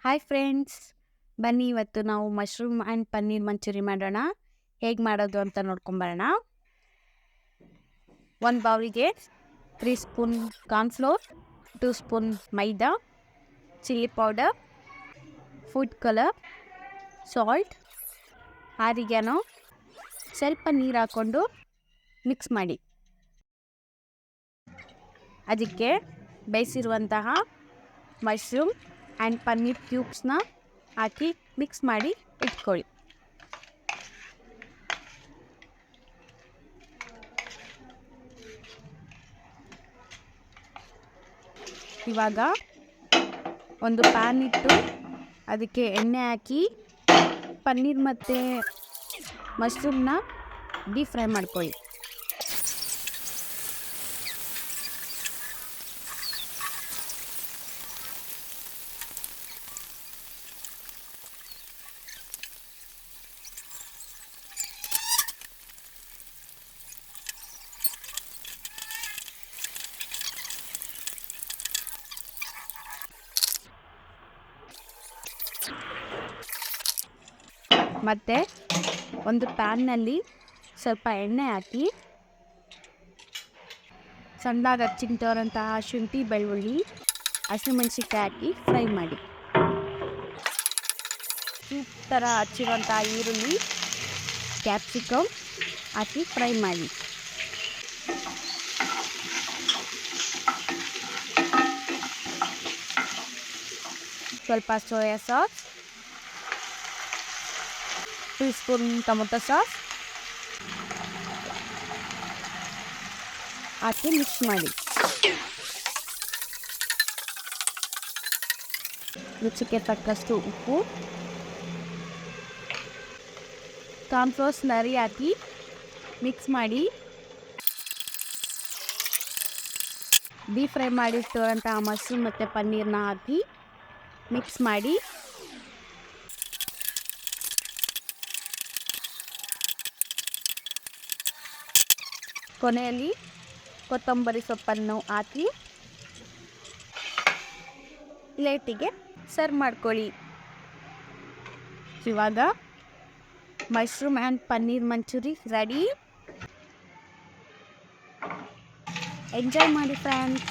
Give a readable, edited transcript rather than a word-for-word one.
Hi friends, ಬನ್ನಿ ಇವತ್ತು ನಾವು ಮಶ್ರೂಮ್ ಆ್ಯಂಡ್ ಪನ್ನೀರ್ ಮಂಚೂರಿ ಮಾಡೋಣ. ಹೇಗೆ ಮಾಡೋದು ಅಂತ ನೋಡ್ಕೊಂಬರೋಣ. ಒಂದು ಬೌಲಿಗೆ 3 spoon cornflour, 2 spoon maida, chilli powder, food colour, salt, oregano, ಸ್ವಲ್ಪ ನೀರು ಹಾಕ್ಕೊಂಡು ಮಿಕ್ಸ್ ಮಾಡಿ. ಅದಕ್ಕೆ ಬೇಯಿಸಿರುವಂತಹ ಮಶ್ರೂಮ್ ಆ್ಯಂಡ್ ಪನ್ನೀರ್ ಕ್ಯೂಬ್ಸ್ನ ಹಾಕಿ ಮಿಕ್ಸ್ ಮಾಡಿ ಇಟ್ಕೊಳ್ಳಿ. ಇವಾಗ ಒಂದು ಪ್ಯಾನ್ ಇಟ್ಟು ಅದಕ್ಕೆ ಎಣ್ಣೆ ಹಾಕಿ ಪನ್ನೀರ್ ಮತ್ತು ಮಶ್ರೂಮ್ನ ಡೀಪ್ ಫ್ರೈ ಮಾಡ್ಕೊಳ್ಳಿ. ಮತ್ತು ಒಂದು ಪ್ಯಾನ್ನಲ್ಲಿ ಸ್ವಲ್ಪ ಎಣ್ಣೆ ಹಾಕಿ ಸಣ್ಣದಾಗಿ ಹಚ್ಚಿಟ್ಟಿರೋಂತಹ ಶುಂಠಿ, ಬೆಳ್ಳುಳ್ಳಿ, ಹಸಿಮೆಣಸಿನ್ಕಾಯಿ ಹಾಕಿ ಫ್ರೈ ಮಾಡಿ. ಸೂಪ್ ಥರ ಹಚ್ಚಿರುವಂಥ ಈರುಳ್ಳಿ, ಕ್ಯಾಪ್ಸಿಕಮ್ ಹಾಕಿ ಫ್ರೈ ಮಾಡಿ. ಸ್ವಲ್ಪ soya sauce, 2 spoon tomato sauce ಹಾಕಿ ಮಿಕ್ಸ್ ಮಾಡಿ. ರುಚಿಗೆ ತಕ್ಕಷ್ಟು ಉಪ್ಪು, ಕಾರ್ನ್ಫ್ಲೋರ್ ಸ್ಲರಿ ಹಾಕಿ ಮಿಕ್ಸ್ ಮಾಡಿ. ಡೀಪ್ ಫ್ರೈ ಮಾಡಿಟ್ಟಿರುವಂಥ ಮಶ್ರೂಮ್ ಮತ್ತು ಪನ್ನೀರ್ನ ಹಾಕಿ ಮಿಕ್ಸ್ ಮಾಡಿ. ಕೊನೆಯಲ್ಲಿ ಕೊತ್ತಂಬರಿ ಸೊಪ್ಪನ್ನು ಹಾಕಿ ಪ್ಲೇಟಿಗೆ ಸರ್ವ್ ಮಾಡ್ಕೊಳ್ಳಿ. ಇವಾಗ mushroom and paneer manchurian ready. Enjoy ಮಾಡಿ ಫ್ರೆಂಡ್ಸ್.